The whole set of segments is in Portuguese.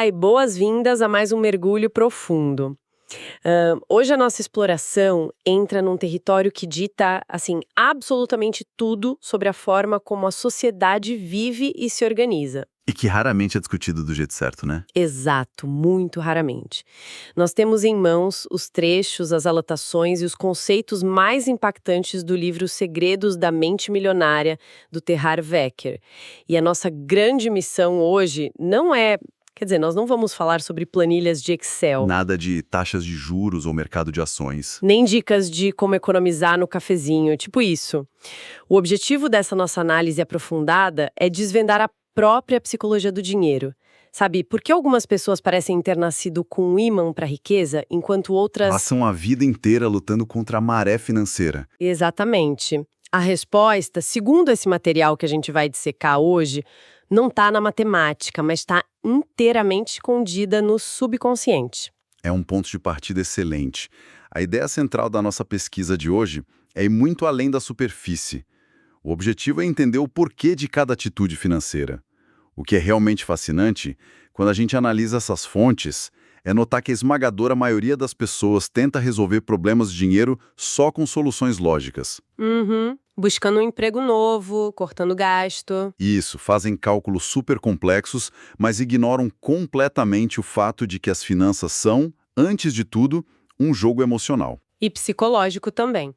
Olá e boas-vindas a mais um mergulho profundo. Hoje a nossa exploração entra num território que dita, assim, absolutamente tudo sobre a forma como a sociedade vive e se organiza. E que raramente é discutido do jeito certo, né? Exato, muito raramente. Nós temos em mãos os trechos, as anotações e os conceitos mais impactantes do livro Segredos da Mente Milionária, do Terrar Wecker. E a nossa grande missão hoje não é... Quer dizer, nós não vamos falar sobre planilhas de Excel, Nada de taxas de juros ou mercado de ações. nem dicas de como economizar no cafezinho, tipo isso. O objetivo dessa nossa análise aprofundada é desvendar a própria psicologia do dinheiro. Sabe, por que algumas pessoas parecem ter nascido com um ímã para a riqueza, enquanto outras... Passam a vida inteira lutando contra a maré financeira. Exatamente. A resposta, segundo esse material que a gente vai dissecar hoje, não está na matemática, mas está inteiramente escondida no subconsciente. É um ponto de partida excelente. A ideia central da nossa pesquisa de hoje é ir muito além da superfície. O objetivo é entender o porquê de cada atitude financeira. O que é realmente fascinante, quando a gente analisa essas fontes, é notar que a esmagadora maioria das pessoas tenta resolver problemas de dinheiro só com soluções lógicas. Buscando um emprego novo, cortando gasto. Isso, fazem cálculos super complexos, mas ignoram completamente o fato de que as finanças são, antes de tudo, um jogo emocional. E psicológico também.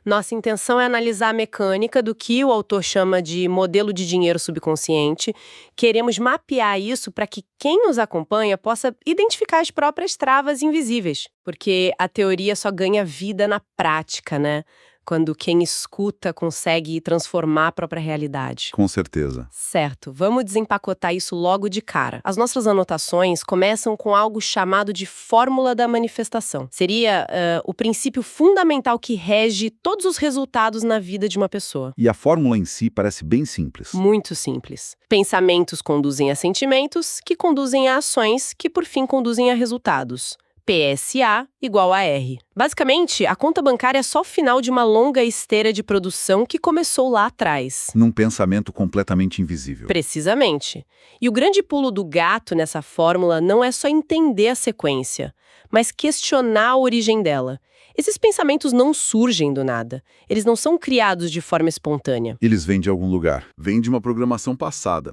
Nossa intenção é analisar a mecânica do que o autor chama de modelo de dinheiro subconsciente. Queremos mapear isso para que quem nos acompanha possa identificar as próprias travas invisíveis. Porque a teoria só ganha vida na prática, né? Quando quem escuta consegue transformar a própria realidade. Com certeza. Certo, vamos desempacotar isso logo de cara. As nossas anotações começam com algo chamado de fórmula da manifestação. Seria o princípio fundamental que rege todos os resultados na vida de uma pessoa. E a fórmula em si parece bem simples. Muito simples. Pensamentos conduzem a sentimentos, que conduzem a ações, que por fim conduzem a resultados. PSA igual a R. Basicamente, a conta bancária é só o final de uma longa esteira de produção que começou lá atrás. Num pensamento completamente invisível. Precisamente. E o grande pulo do gato nessa fórmula não é só entender a sequência, mas questionar a origem dela. Esses pensamentos não surgem do nada. Eles não são criados de forma espontânea. Eles vêm de algum lugar. Vêm de uma programação passada.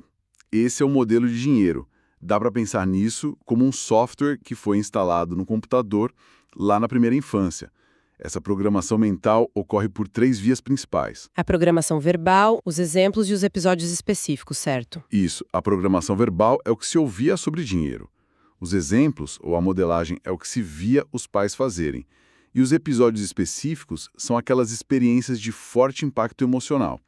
Esse é o modelo de dinheiro. Dá para pensar nisso como um software que foi instalado no computador lá na primeira infância. Essa programação mental ocorre por 3 vias principais. A programação verbal, os exemplos e os episódios específicos, certo? Isso, a programação verbal é o que se ouvia sobre dinheiro. Os exemplos, ou a modelagem, é o que se via os pais fazerem. E os episódios específicos são aquelas experiências de forte impacto emocional.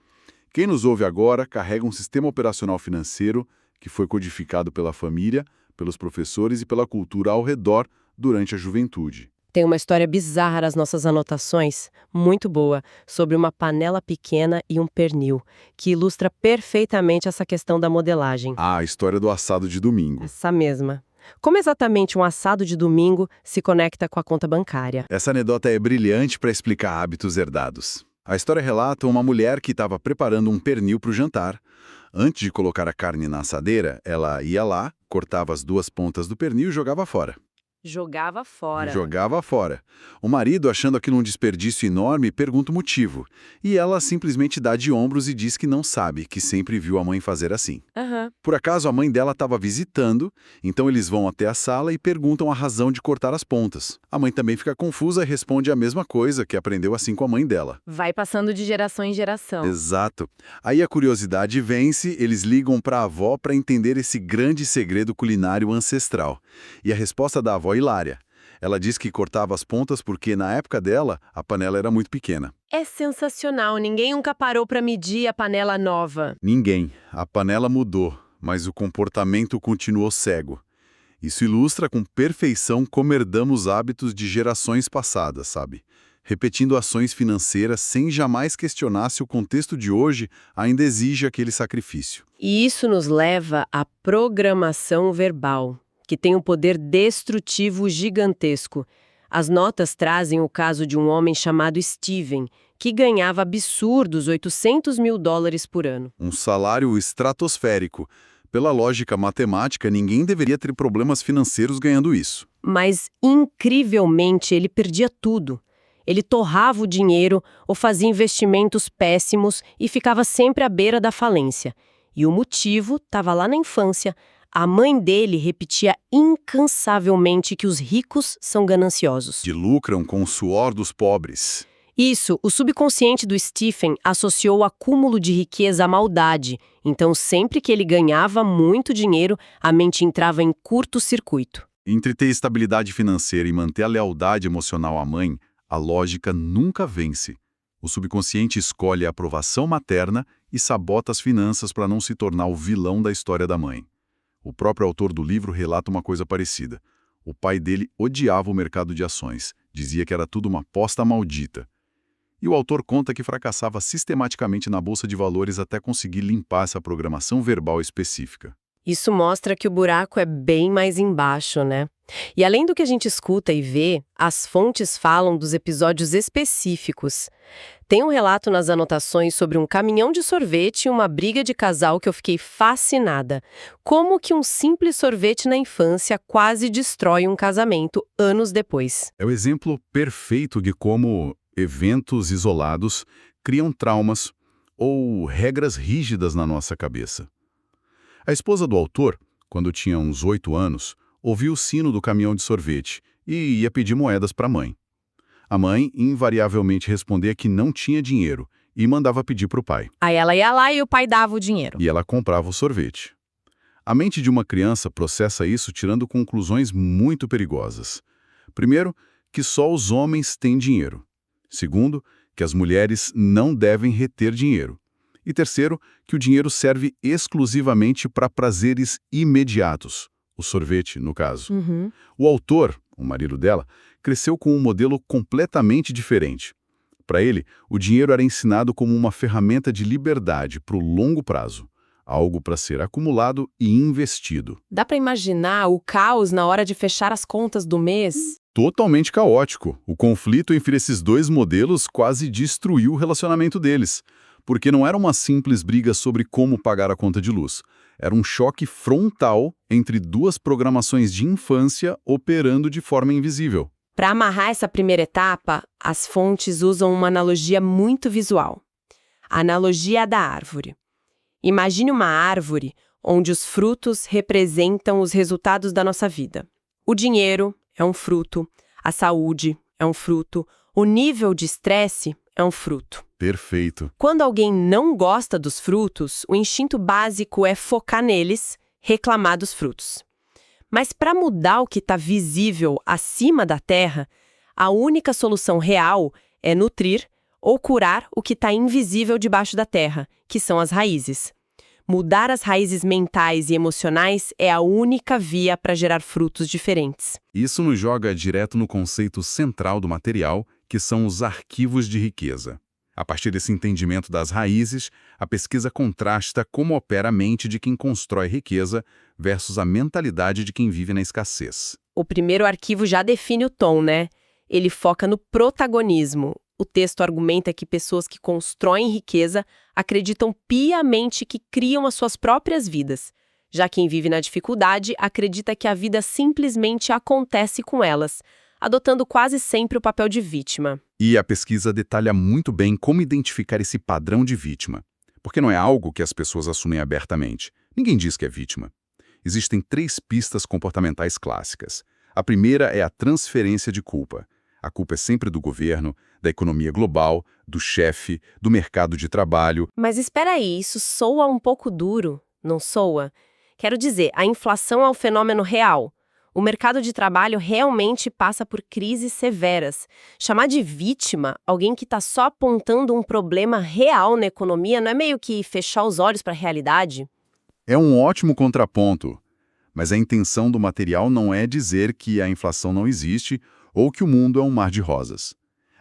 Quem nos ouve agora carrega um sistema operacional financeiro que foi codificado pela família, pelos professores e pela cultura ao redor durante a juventude. Tem uma história bizarra nas nossas anotações, muito boa, sobre uma panela pequena e um pernil, que ilustra perfeitamente essa questão da modelagem. Ah, a história do assado de domingo. Essa mesma. Como exatamente um assado de domingo se conecta com a conta bancária? Essa anedota é brilhante para explicar hábitos herdados. A história relata uma mulher que estava preparando um pernil para o jantar. Antes de colocar a carne na assadeira, ela ia lá, cortava as 2 pontas do pernil e jogava fora. Jogava fora. Jogava fora. O marido, achando aquilo um desperdício enorme, pergunta o motivo. E ela simplesmente dá de ombros e diz que não sabe, que sempre viu a mãe fazer assim. Por acaso, a mãe dela estava visitando, então eles vão até a sala e perguntam a razão de cortar as pontas. A mãe também fica confusa e responde a mesma coisa que aprendeu assim com a mãe dela. Vai passando de geração em geração. Exato. Aí a curiosidade vence, eles ligam para a avó para entender esse grande segredo culinário ancestral. E a resposta da avó é hilária. Ela diz que cortava as pontas porque, na época dela, a panela era muito pequena. É sensacional, ninguém nunca parou para medir a panela nova. Ninguém. A panela mudou, mas o comportamento continuou cego. Isso ilustra com perfeição como herdamos hábitos de gerações passadas, sabe? Repetindo ações financeiras sem jamais questionar se o contexto de hoje ainda exige aquele sacrifício. E isso nos leva à programação verbal, que tem um poder destrutivo gigantesco. As notas trazem o caso de um homem chamado Steven, que ganhava absurdos $800 mil por ano. Um salário estratosférico. pela lógica matemática, ninguém deveria ter problemas financeiros ganhando isso. Mas, incrivelmente, ele perdia tudo. Ele torrava o dinheiro ou fazia investimentos péssimos e ficava sempre à beira da falência. E o motivo estava lá na infância. A mãe dele repetia incansavelmente que os ricos são gananciosos. De lucram com o suor dos pobres. Isso, o subconsciente do Stephen associou o acúmulo de riqueza à maldade. Então, sempre que ele ganhava muito dinheiro, a mente entrava em curto-circuito. Entre ter estabilidade financeira e manter a lealdade emocional à mãe, a lógica nunca vence. O subconsciente escolhe a aprovação materna e sabota as finanças para não se tornar o vilão da história da mãe. O próprio autor do livro relata uma coisa parecida. O pai dele odiava o mercado de ações, dizia que era tudo uma aposta maldita. E o autor conta que fracassava sistematicamente na bolsa de valores até conseguir limpar essa programação verbal específica. Isso mostra que o buraco é bem mais embaixo, né? E além do que a gente escuta e vê, as fontes falam dos episódios específicos. Tem um relato nas anotações sobre um caminhão de sorvete e uma briga de casal que eu fiquei fascinada. Como que um simples sorvete na infância quase destrói um casamento anos depois. É o exemplo perfeito de como eventos isolados criam traumas ou regras rígidas na nossa cabeça. A esposa do autor, quando tinha uns 8 anos, ouviu o sino do caminhão de sorvete e ia pedir moedas para a mãe. A mãe invariavelmente respondia que não tinha dinheiro e mandava pedir para o pai. Aí ela ia lá e o pai dava o dinheiro. E ela comprava o sorvete. A mente de uma criança processa isso tirando conclusões muito perigosas. Primeiro, que só os homens têm dinheiro. Segundo, que as mulheres não devem reter dinheiro. E terceiro, que o dinheiro serve exclusivamente para prazeres imediatos. O sorvete, no caso. O autor, o marido dela, cresceu com um modelo completamente diferente. Para ele, o dinheiro era ensinado como uma ferramenta de liberdade para o longo prazo. Algo para ser acumulado e investido. Dá para imaginar o caos na hora de fechar as contas do mês? Totalmente caótico. O conflito entre esses dois modelos quase destruiu o relacionamento deles. Porque não era uma simples briga sobre como pagar a conta de luz. Era um choque frontal entre duas programações de infância operando de forma invisível. Para amarrar essa primeira etapa, as fontes usam uma analogia muito visual. A analogia da árvore. Imagine uma árvore onde os frutos representam os resultados da nossa vida. O dinheiro é um fruto, a saúde é um fruto, o nível de estresse é um fruto. Perfeito. Quando alguém não gosta dos frutos, o instinto básico é focar neles, reclamar dos frutos. Mas para mudar o que está visível acima da terra, a única solução real é nutrir ou curar o que está invisível debaixo da terra, que são as raízes. Mudar as raízes mentais e emocionais é a única via para gerar frutos diferentes. Isso nos joga direto no conceito central do material, que são os arquivos de riqueza. A partir desse entendimento das raízes, a pesquisa contrasta como opera a mente de quem constrói riqueza versus a mentalidade de quem vive na escassez. O primeiro arquivo já define o tom, né? Ele foca no protagonismo. O texto argumenta que pessoas que constroem riqueza acreditam piamente que criam as suas próprias vidas. Já quem vive na dificuldade acredita que a vida simplesmente acontece com elas, adotando quase sempre o papel de vítima. E a pesquisa detalha muito bem como identificar esse padrão de vítima. Porque não é algo que as pessoas assumem abertamente. Ninguém diz que é vítima. Existem 3 pistas comportamentais clássicas. A primeira é a transferência de culpa. A culpa é sempre do governo, da economia global, do chefe, do mercado de trabalho. Mas espera aí, isso soa um pouco duro, não soa? Quero dizer, a inflação é um fenômeno real. O mercado de trabalho realmente passa por crises severas. Chamar de vítima alguém que está só apontando um problema real na economia não é meio que fechar os olhos para a realidade? É um ótimo contraponto. Mas a intenção do material não é dizer que a inflação não existe ou que o mundo é um mar de rosas.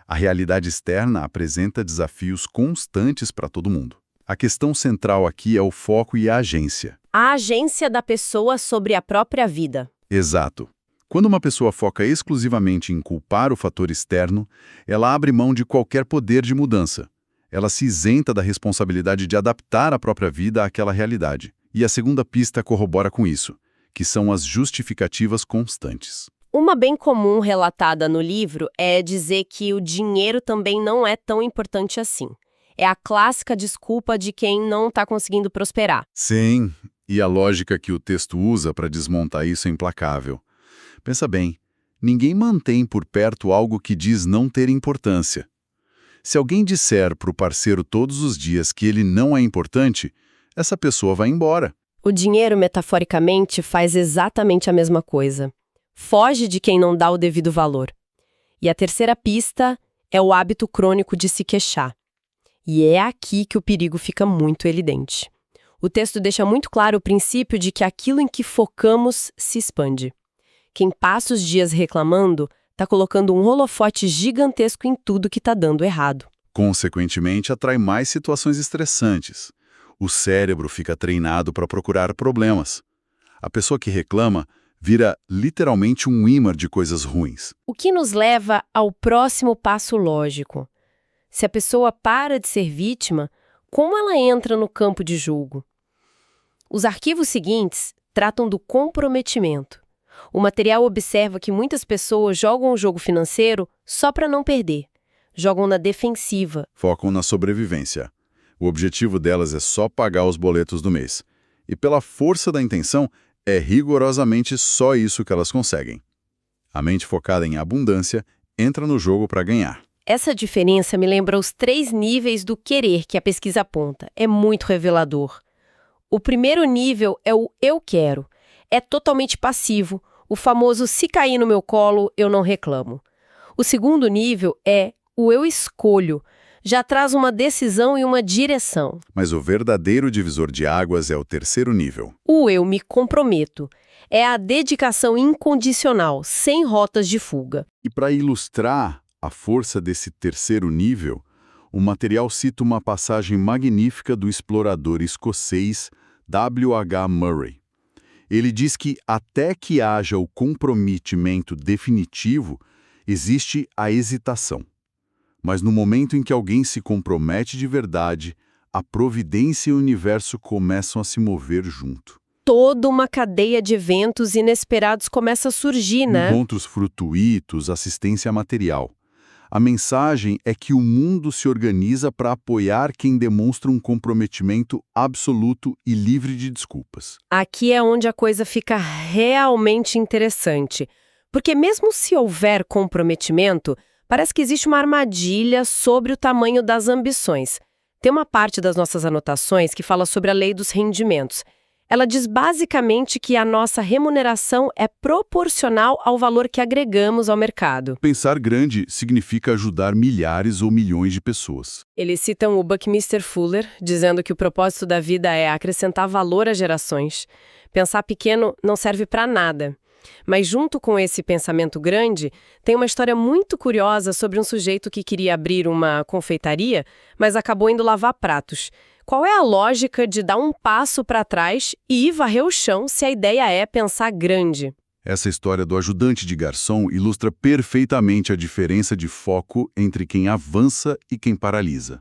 A realidade externa apresenta desafios constantes para todo mundo. A questão central aqui é o foco e a agência. A agência da pessoa sobre a própria vida. Exato. Quando uma pessoa foca exclusivamente em culpar o fator externo, ela abre mão de qualquer poder de mudança. Ela se isenta da responsabilidade de adaptar a própria vida àquela realidade. E a segunda pista corrobora com isso, que são as justificativas constantes. Uma bem comum relatada no livro é dizer que o dinheiro também não é tão importante assim. É a clássica desculpa de quem não está conseguindo prosperar. Sim, e a lógica que o texto usa para desmontar isso é implacável. Pensa bem, ninguém mantém por perto algo que diz não ter importância. Se alguém disser para o parceiro todos os dias que ele não é importante, essa pessoa vai embora. O dinheiro, metaforicamente, faz exatamente a mesma coisa. Foge de quem não dá o devido valor. E a terceira pista é o hábito crônico de se queixar. E é aqui que o perigo fica muito evidente. O texto deixa muito claro o princípio de que aquilo em que focamos se expande. Quem passa os dias reclamando está colocando um holofote gigantesco em tudo que está dando errado. Consequentemente, atrai mais situações estressantes. O cérebro fica treinado para procurar problemas. A pessoa que reclama vira literalmente um imã de coisas ruins. O que nos leva ao próximo passo lógico. Se a pessoa para de ser vítima, como ela entra no campo de julgo? Os arquivos seguintes tratam do comprometimento. O material observa que muitas pessoas jogam o jogo financeiro só para não perder. Jogam na defensiva. Focam na sobrevivência. O objetivo delas é só pagar os boletos do mês. E pela força da intenção, é rigorosamente só isso que elas conseguem. A mente focada em abundância entra no jogo para ganhar. Essa diferença me lembra os 3 níveis do querer que a pesquisa aponta. É muito revelador. O primeiro nível é o eu quero. É totalmente passivo. O famoso se cair no meu colo, eu não reclamo. O segundo nível é o eu escolho. Já traz uma decisão e uma direção. Mas o verdadeiro divisor de águas é o terceiro nível. O eu me comprometo. É a dedicação incondicional, sem rotas de fuga. E para ilustrar a força desse terceiro nível, o material cita uma passagem magnífica do explorador escocês W. H. Murray. Ele diz que até que haja o comprometimento definitivo, existe a hesitação. Mas no momento em que alguém se compromete de verdade, a providência e o universo começam a se mover junto. Toda uma cadeia de eventos inesperados começa a surgir, né? Encontros fortuitos, assistência material. A mensagem é que o mundo se organiza para apoiar quem demonstra um comprometimento absoluto e livre de desculpas. Aqui é onde a coisa fica realmente interessante. Porque mesmo se houver comprometimento, parece que existe uma armadilha sobre o tamanho das ambições. Tem uma parte das nossas anotações que fala sobre a lei dos rendimentos. Ela diz basicamente que a nossa remuneração é proporcional ao valor que agregamos ao mercado. Pensar grande significa ajudar milhares ou milhões de pessoas. Eles citam o Buckminster Fuller, dizendo que o propósito da vida é acrescentar valor às gerações. Pensar pequeno não serve para nada. Mas junto com esse pensamento grande, tem uma história muito curiosa sobre um sujeito que queria abrir uma confeitaria, mas acabou indo lavar pratos. Qual é a lógica de dar um passo para trás e ir varrer o chão se a ideia é pensar grande? Essa história do ajudante de garçom ilustra perfeitamente a diferença de foco entre quem avança e quem paralisa.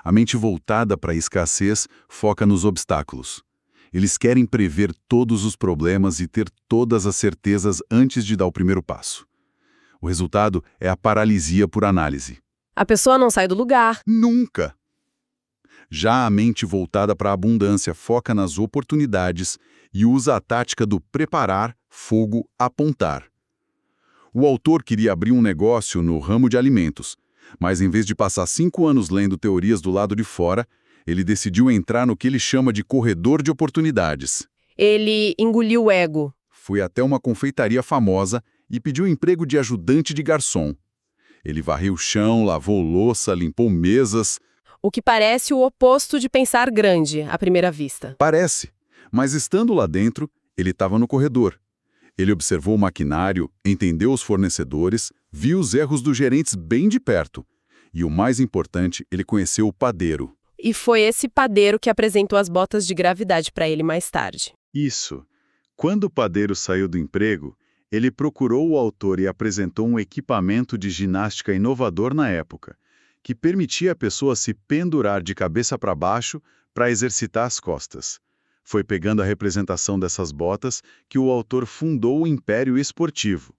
A mente voltada para a escassez foca nos obstáculos. Eles querem prever todos os problemas e ter todas as certezas antes de dar o primeiro passo. O resultado é a paralisia por análise. A pessoa não sai do lugar. Nunca! Já a mente voltada para a abundância foca nas oportunidades e usa a tática do preparar, fogo, apontar. O autor queria abrir um negócio no ramo de alimentos, mas em vez de passar 5 anos lendo teorias do lado de fora, ele decidiu entrar no que ele chama de corredor de oportunidades. Ele engoliu o ego. Foi até uma confeitaria famosa e pediu emprego de ajudante de garçom. Ele varreu o chão, lavou louça, limpou mesas. O que parece o oposto de pensar grande, à primeira vista. Parece, mas estando lá dentro, ele estava no corredor. Ele observou o maquinário, entendeu os fornecedores, viu os erros dos gerentes bem de perto. E o mais importante, ele conheceu o padeiro. E foi esse padeiro que apresentou as botas de gravidade para ele mais tarde. Isso. Quando o padeiro saiu do emprego, ele procurou o autor e apresentou um equipamento de ginástica inovador na época, que permitia a pessoa se pendurar de cabeça para baixo para exercitar as costas. Foi pegando a representação dessas botas que o autor fundou o Império Esportivo.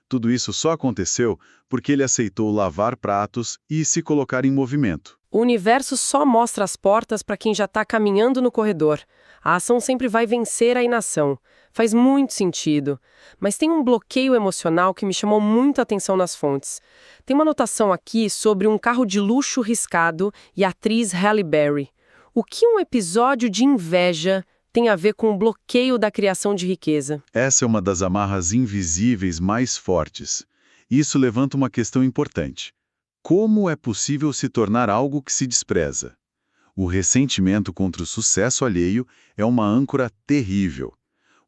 Tudo isso só aconteceu porque ele aceitou lavar pratos e se colocar em movimento. O universo só mostra as portas para quem já está caminhando no corredor. A ação sempre vai vencer a inação. Faz muito sentido. Mas tem um bloqueio emocional que me chamou muito a atenção nas fontes. Tem uma anotação aqui sobre um carro de luxo riscado e a atriz Halle Berry. O que um episódio de inveja tem a ver com o bloqueio da criação de riqueza? Essa é uma das amarras invisíveis mais fortes. Isso levanta uma questão importante. Como é possível se tornar algo que se despreza? O ressentimento contra o sucesso alheio é uma âncora terrível.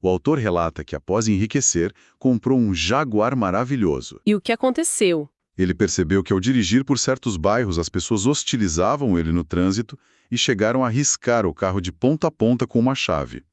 O autor relata que, após enriquecer, comprou um Jaguar maravilhoso. E o que aconteceu? Ele percebeu que, ao dirigir por certos bairros, as pessoas hostilizavam ele no trânsito e chegaram a riscar o carro de ponta a ponta com uma chave.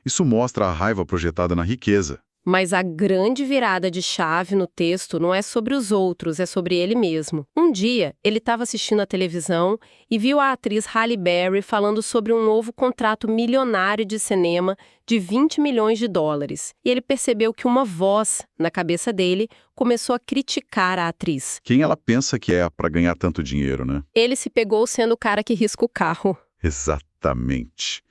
Isso mostra a raiva projetada na riqueza. Mas a grande virada de chave no texto não é sobre os outros, é sobre ele mesmo. Um dia, ele estava assistindo a televisão e viu a atriz Halle Berry falando sobre um novo contrato milionário de cinema de 20 milhões de dólares. E ele percebeu que uma voz, na cabeça dele, começou a criticar a atriz. Quem ela pensa que é para ganhar tanto dinheiro, né? Ele se pegou sendo o cara que risca o carro. Exatamente.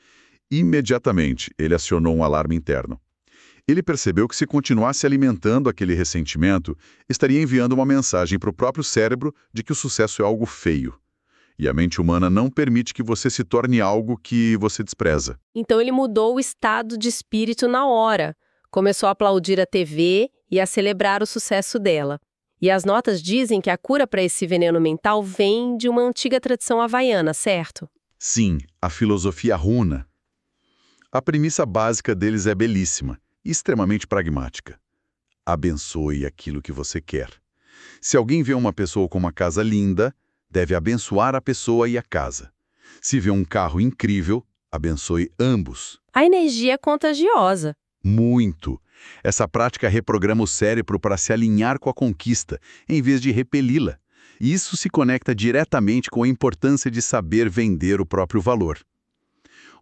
Imediatamente, ele acionou um alarme interno. Ele percebeu que se continuasse alimentando aquele ressentimento, estaria enviando uma mensagem para o próprio cérebro de que o sucesso é algo feio. E a mente humana não permite que você se torne algo que você despreza. Então ele mudou o estado de espírito na hora. Começou a aplaudir a TV e a celebrar o sucesso dela. E as notas dizem que a cura para esse veneno mental vem de uma antiga tradição havaiana, certo? Sim, a filosofia runa. A premissa básica deles é belíssima. Extremamente pragmática. Abençoe aquilo que você quer. Se alguém vê uma pessoa com uma casa linda, deve abençoar a pessoa e a casa. Se vê um carro incrível, abençoe ambos. A energia é contagiosa. Muito. Essa prática reprograma o cérebro para se alinhar com a conquista, em vez de repeli-la. E isso se conecta diretamente com a importância de saber vender o próprio valor.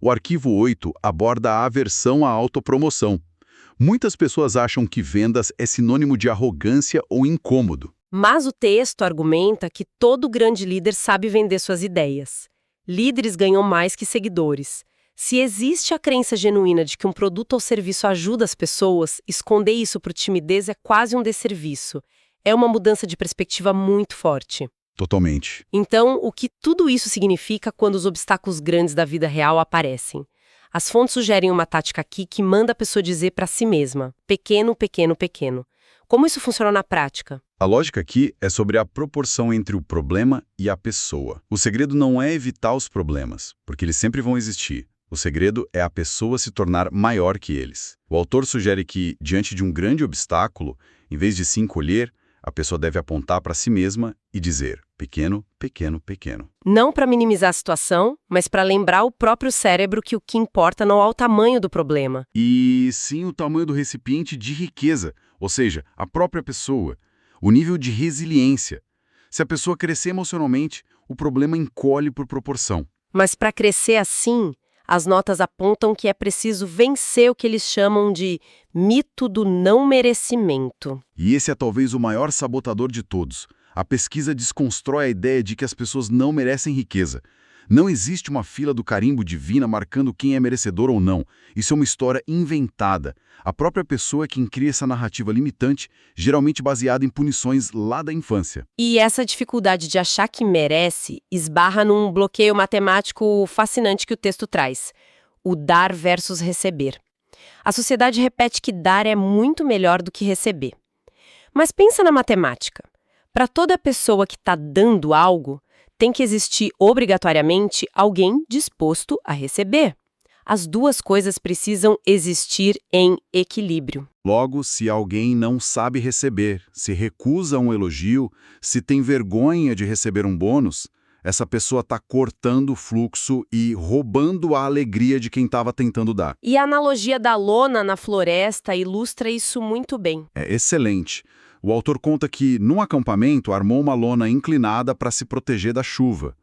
O arquivo 8 aborda a aversão à autopromoção. Muitas pessoas acham que vendas é sinônimo de arrogância ou incômodo. Mas o texto argumenta que todo grande líder sabe vender suas ideias. Líderes ganham mais que seguidores. Se existe a crença genuína de que um produto ou serviço ajuda as pessoas, esconder isso por timidez é quase um desserviço. É uma mudança de perspectiva muito forte. Totalmente. Então, o que tudo isso significa quando os obstáculos grandes da vida real aparecem? As fontes sugerem uma tática aqui que manda a pessoa dizer para si mesma: pequeno, pequeno, pequeno. Como isso funciona na prática? A lógica aqui é sobre a proporção entre o problema e a pessoa. O segredo não é evitar os problemas, porque eles sempre vão existir. O segredo é a pessoa se tornar maior que eles. O autor sugere que, diante de um grande obstáculo, em vez de se encolher, a pessoa deve apontar para si mesma e dizer: pequeno, pequeno, pequeno. Não para minimizar a situação, mas para lembrar o próprio cérebro que o que importa não é o tamanho do problema. E sim o tamanho do recipiente de riqueza, ou seja, a própria pessoa, o nível de resiliência. Se a pessoa crescer emocionalmente, o problema encolhe por proporção. Mas para crescer assim, as notas apontam que é preciso vencer o que eles chamam de mito do não merecimento. E esse é talvez o maior sabotador de todos. A pesquisa desconstrói a ideia de que as pessoas não merecem riqueza. Não existe uma fila do carimbo divina marcando quem é merecedor ou não. Isso é uma história inventada. A própria pessoa é quem cria essa narrativa limitante, geralmente baseada em punições lá da infância. E essa dificuldade de achar que merece esbarra num bloqueio matemático fascinante que o texto traz: o dar versus receber. A sociedade repete que dar é muito melhor do que receber. Mas pensa na matemática. Para toda pessoa que está dando algo, tem que existir obrigatoriamente alguém disposto a receber. As duas coisas precisam existir em equilíbrio. Logo, se alguém não sabe receber, se recusa um elogio, se tem vergonha de receber um bônus, essa pessoa está cortando o fluxo e roubando a alegria de quem estava tentando dar. E a analogia da lona na floresta ilustra isso muito bem. É excelente. O autor conta que, num acampamento, armou uma lona inclinada para se proteger da chuva.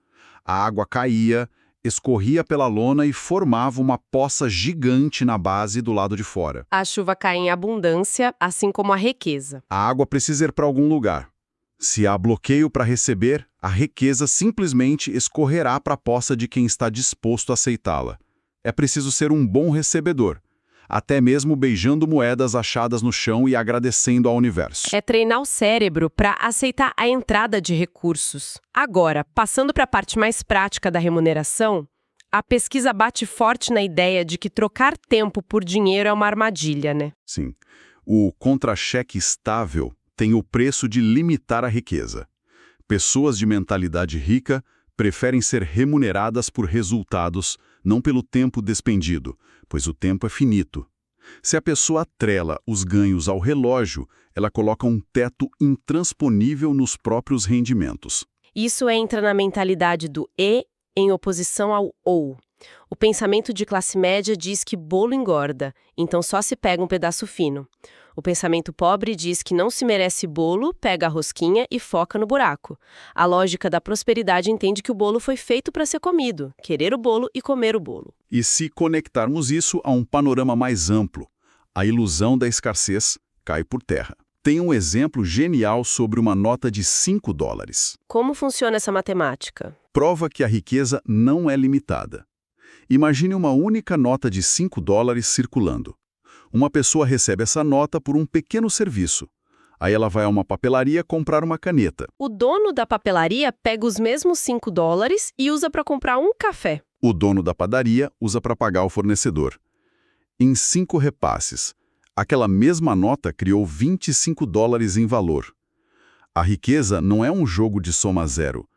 A água caía, escorria pela lona e formava uma poça gigante na base do lado de fora. A chuva cai em abundância, assim como a riqueza. A água precisa ir para algum lugar. Se há bloqueio para receber, a riqueza simplesmente escorrerá para a poça de quem está disposto a aceitá-la. É preciso ser um bom recebedor, até mesmo beijando moedas achadas no chão e agradecendo ao universo. É treinar o cérebro para aceitar a entrada de recursos. Agora, passando para a parte mais prática da remuneração, a pesquisa bate forte na ideia de que trocar tempo por dinheiro é uma armadilha, né? Sim. O contra-cheque estável tem o preço de limitar a riqueza. Pessoas de mentalidade rica preferem ser remuneradas por resultados, não pelo tempo despendido, pois o tempo é finito. Se a pessoa atrela os ganhos ao relógio, ela coloca um teto intransponível nos próprios rendimentos. Isso entra na mentalidade do E em oposição ao OU. O pensamento de classe média diz que bolo engorda, então só se pega um pedaço fino. O pensamento pobre diz que não se merece bolo, pega a rosquinha e foca no buraco. A lógica da prosperidade entende que o bolo foi feito para ser comido, querer o bolo e comer o bolo. E se conectarmos isso a um panorama mais amplo, a ilusão da escassez cai por terra. Tem um exemplo genial sobre uma nota de $5. Como funciona essa matemática? Prova que a riqueza não é limitada. Imagine uma única nota de $5 circulando. Uma pessoa recebe essa nota por um pequeno serviço. Aí ela vai a uma papelaria comprar uma caneta. O dono da papelaria pega os mesmos $5 e usa para comprar um café. O dono da padaria usa para pagar o fornecedor. Em 5 repasses, aquela mesma nota criou $25 em valor. A riqueza não é um jogo de soma zero.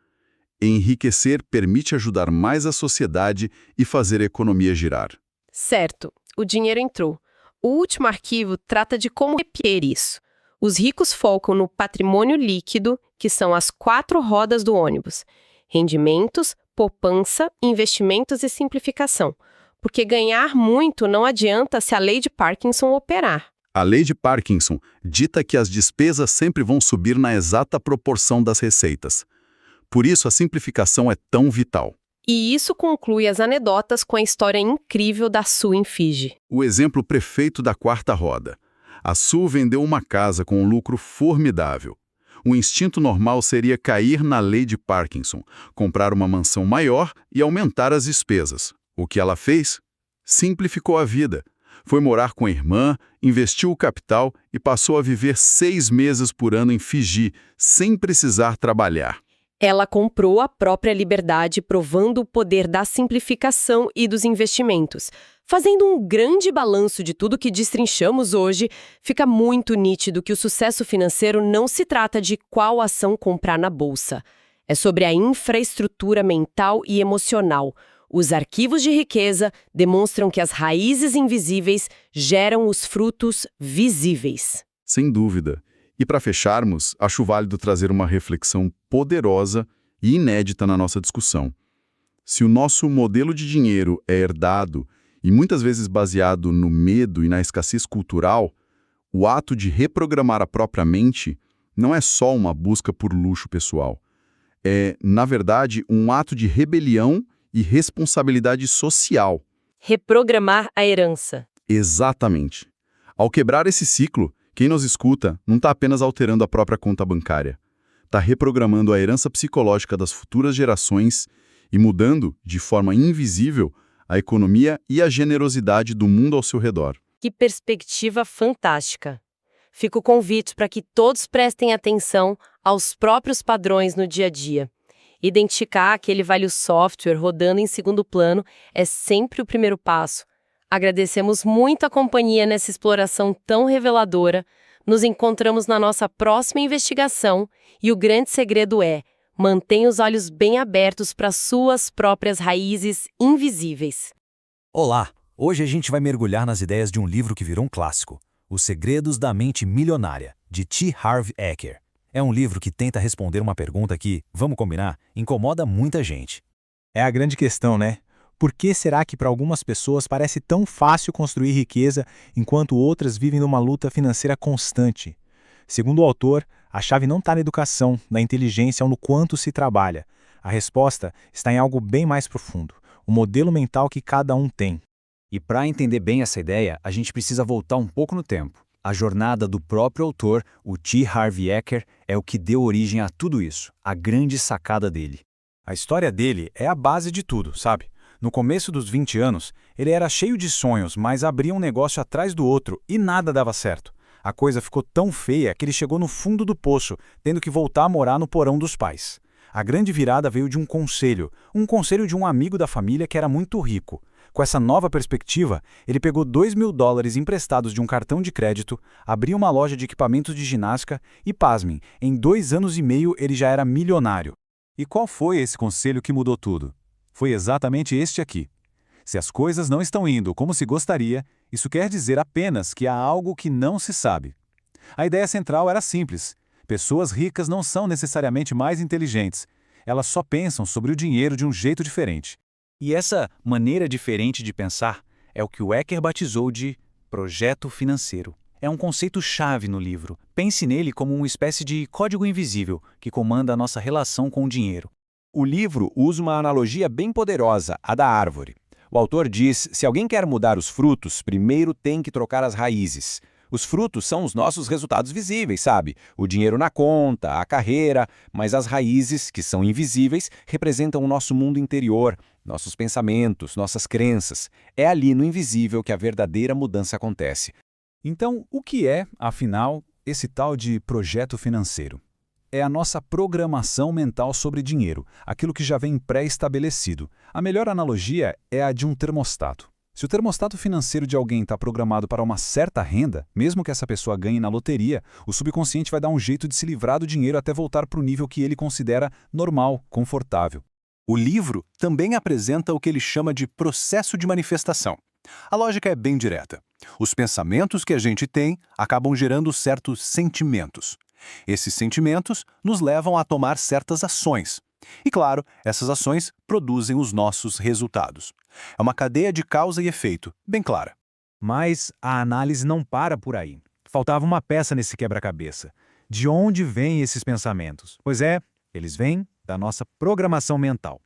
Enriquecer permite ajudar mais a sociedade e fazer a economia girar. Certo, o dinheiro entrou. O último arquivo trata de como repetir isso. Os ricos focam no patrimônio líquido, que são as 4 rodas do ônibus: rendimentos, poupança, investimentos e simplificação. Porque ganhar muito não adianta se a lei de Parkinson operar. A lei de Parkinson dita que as despesas sempre vão subir na exata proporção das receitas. Por isso a simplificação é tão vital. E isso conclui as anedotas com a história incrível da Sue em Fiji. O exemplo perfeito da quarta roda. A Sue vendeu uma casa com um lucro formidável. O instinto normal seria cair na lei de Parkinson, comprar uma mansão maior e aumentar as despesas. O que ela fez? Simplificou a vida. Foi morar com a irmã, investiu o capital e passou a viver 6 meses por ano em Fiji, sem precisar trabalhar. Ela comprou a própria liberdade, provando o poder da simplificação e dos investimentos. Fazendo um grande balanço de tudo que destrinchamos hoje, fica muito nítido que o sucesso financeiro não se trata de qual ação comprar na bolsa. É sobre a infraestrutura mental e emocional. Os arquivos de riqueza demonstram que as raízes invisíveis geram os frutos visíveis. Sem dúvida. E para fecharmos, acho válido trazer uma reflexão poderosa e inédita na nossa discussão. Se o nosso modelo de dinheiro é herdado e muitas vezes baseado no medo e na escassez cultural, o ato de reprogramar a própria mente não é só uma busca por luxo pessoal. É, na verdade, um ato de rebelião e responsabilidade social. Reprogramar a herança. Exatamente. Ao quebrar esse ciclo, quem nos escuta não está apenas alterando a própria conta bancária. Está reprogramando a herança psicológica das futuras gerações e mudando, de forma invisível, a economia e a generosidade do mundo ao seu redor. Que perspectiva fantástica! Fica o convite para que todos prestem atenção aos próprios padrões no dia a dia. Identificar aquele value software rodando em segundo plano é sempre o primeiro passo. Agradecemos muito a companhia nessa exploração tão reveladora. Nos encontramos na nossa próxima investigação e o grande segredo é: mantenha os olhos bem abertos para suas próprias raízes invisíveis. Olá! Hoje a gente vai mergulhar nas ideias de um livro que virou um clássico, Os Segredos da Mente Milionária, de T. Harv Eker. É um livro que tenta responder uma pergunta que, vamos combinar, incomoda muita gente. É a grande questão, né? Por que será que para algumas pessoas parece tão fácil construir riqueza enquanto outras vivem numa luta financeira constante? Segundo o autor, a chave não está na educação, na inteligência ou no quanto se trabalha. A resposta está em algo bem mais profundo, o modelo mental que cada um tem. E para entender bem essa ideia, a gente precisa voltar um pouco no tempo. A jornada do próprio autor, o T. Harv Eker, é o que deu origem a tudo isso, a grande sacada dele. A história dele é a base de tudo, sabe? No começo dos 20 anos, ele era cheio de sonhos, mas abria um negócio atrás do outro e nada dava certo. A coisa ficou tão feia que ele chegou no fundo do poço, tendo que voltar a morar no porão dos pais. A grande virada veio de um conselho de um amigo da família que era muito rico. Com essa nova perspectiva, ele pegou $2.000 emprestados de um cartão de crédito, abriu uma loja de equipamentos de ginástica e, pasmem, em 2 anos e meio ele já era milionário. E qual foi esse conselho que mudou tudo? Foi exatamente este aqui. Se as coisas não estão indo como se gostaria, isso quer dizer apenas que há algo que não se sabe. A ideia central era simples. Pessoas ricas não são necessariamente mais inteligentes. Elas só pensam sobre o dinheiro de um jeito diferente. E essa maneira diferente de pensar é o que o Eker batizou de projeto financeiro. É um conceito-chave no livro. Pense nele como uma espécie de código invisível que comanda a nossa relação com o dinheiro. O livro usa uma analogia bem poderosa, a da árvore. O autor diz: se alguém quer mudar os frutos, primeiro tem que trocar as raízes. Os frutos são os nossos resultados visíveis, sabe? O dinheiro na conta, a carreira, mas as raízes, que são invisíveis, representam o nosso mundo interior, nossos pensamentos, nossas crenças. É ali no invisível que a verdadeira mudança acontece. Então, o que é, afinal, esse tal de projeto financeiro? É a nossa programação mental sobre dinheiro, aquilo que já vem pré-estabelecido. A melhor analogia é a de um termostato. Se o termostato financeiro de alguém está programado para uma certa renda, mesmo que essa pessoa ganhe na loteria, o subconsciente vai dar um jeito de se livrar do dinheiro até voltar para o nível que ele considera normal, confortável. O livro também apresenta o que ele chama de processo de manifestação. A lógica é bem direta. Os pensamentos que a gente tem acabam gerando certos sentimentos. Esses sentimentos nos levam a tomar certas ações. E, claro, essas ações produzem os nossos resultados. É uma cadeia de causa e efeito, bem clara. Mas a análise não para por aí. Faltava uma peça nesse quebra-cabeça. De onde vêm esses pensamentos? Pois é, eles vêm da nossa programação mental.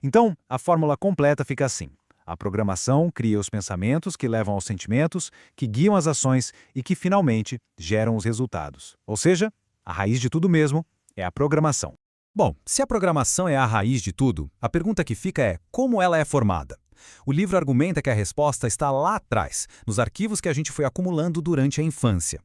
Então, a fórmula completa fica assim. A programação cria os pensamentos que levam aos sentimentos, que guiam as ações e que, finalmente, geram os resultados. Ou seja, a raiz de tudo mesmo é a programação. Bom, se a programação é a raiz de tudo, a pergunta que fica é como ela é formada? O livro argumenta que a resposta está lá atrás, nos arquivos que a gente foi acumulando durante a infância.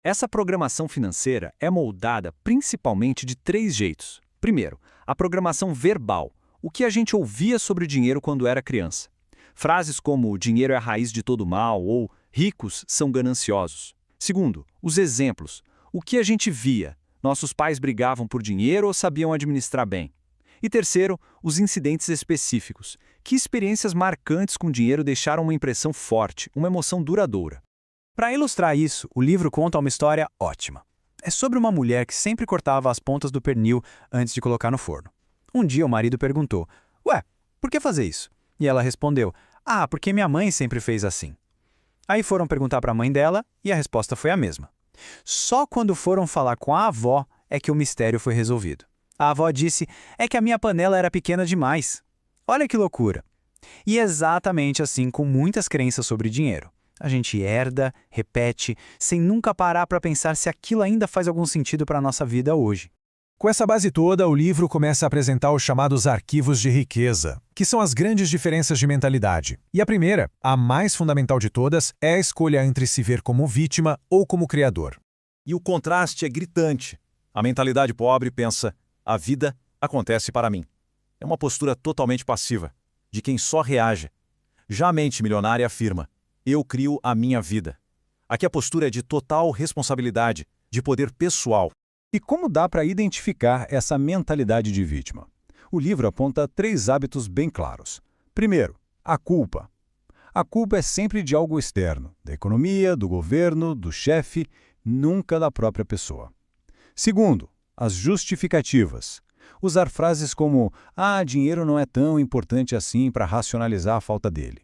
Essa programação financeira é moldada principalmente de 3 jeitos. Primeiro, a programação verbal, o que a gente ouvia sobre o dinheiro quando era criança. Frases como "o dinheiro é a raiz de todo mal" ou "ricos são gananciosos". Segundo, os exemplos, o que a gente via. Nossos pais brigavam por dinheiro ou sabiam administrar bem? E terceiro, os incidentes específicos. Que experiências marcantes com dinheiro deixaram uma impressão forte, uma emoção duradoura? Para ilustrar isso, o livro conta uma história ótima. É sobre uma mulher que sempre cortava as pontas do pernil antes de colocar no forno. Um dia o marido perguntou: "Ué, por que fazer isso?" E ela respondeu: "Ah, porque minha mãe sempre fez assim." Aí foram perguntar para a mãe dela e a resposta foi a mesma. Só quando foram falar com a avó é que o mistério foi resolvido. A avó disse: "É que a minha panela era pequena demais." Olha que loucura! E exatamente assim com muitas crenças sobre dinheiro. A gente herda, repete, sem nunca parar para pensar se aquilo ainda faz algum sentido para a nossa vida hoje. Com essa base toda, o livro começa a apresentar os chamados arquivos de riqueza, que são as grandes diferenças de mentalidade. E a primeira, a mais fundamental de todas, é a escolha entre se ver como vítima ou como criador. E o contraste é gritante. A mentalidade pobre pensa: a vida acontece para mim. É uma postura totalmente passiva, de quem só reage. Já a mente milionária afirma: eu crio a minha vida. Aqui a postura é de total responsabilidade, de poder pessoal. E como dá para identificar essa mentalidade de vítima? O livro aponta 3 hábitos bem claros. Primeiro, a culpa. A culpa é sempre de algo externo, da economia, do governo, do chefe, nunca da própria pessoa. Segundo, as justificativas. Usar frases como dinheiro não é tão importante assim para racionalizar a falta dele.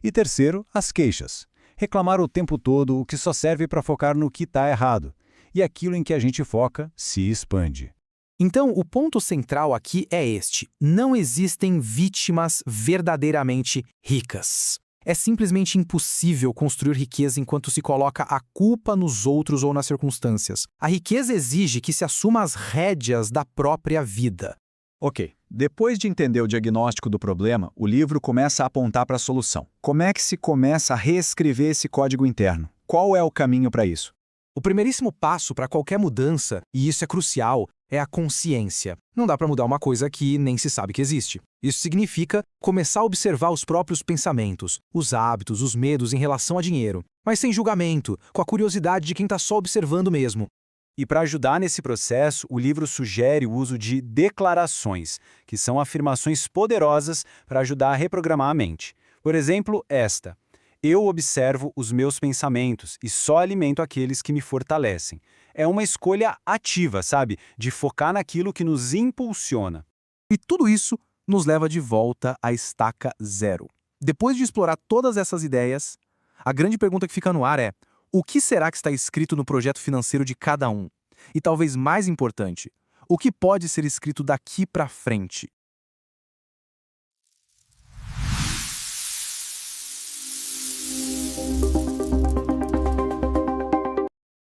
E terceiro, as queixas. Reclamar o tempo todo, o que só serve para focar no que está errado. e aquilo em que a gente foca se expande. Então, o ponto central aqui é este: não existem vítimas verdadeiramente ricas. É simplesmente impossível construir riqueza enquanto se coloca a culpa nos outros ou nas circunstâncias. A riqueza exige que se assuma as rédeas da própria vida. Ok, depois de entender o diagnóstico do problema, o livro começa a apontar para a solução. Como é que se começa a reescrever esse código interno? Qual é o caminho para isso? O primeiríssimo passo para qualquer mudança, e isso é crucial, é a consciência. Não dá para mudar uma coisa que nem se sabe que existe. Isso significa começar a observar os próprios pensamentos, os hábitos, os medos em relação a dinheiro, mas sem julgamento, com a curiosidade de quem está só observando mesmo. E para ajudar nesse processo, o livro sugere o uso de declarações, que são afirmações poderosas para ajudar a reprogramar a mente. Por exemplo, esta: eu observo os meus pensamentos e só alimento aqueles que me fortalecem. É uma escolha ativa, sabe? De focar naquilo que nos impulsiona. E tudo isso nos leva de volta à estaca zero. Depois de explorar todas essas ideias, a grande pergunta que fica no ar é: o que será que está escrito no projeto financeiro de cada um? E talvez mais importante, o que pode ser escrito daqui para frente?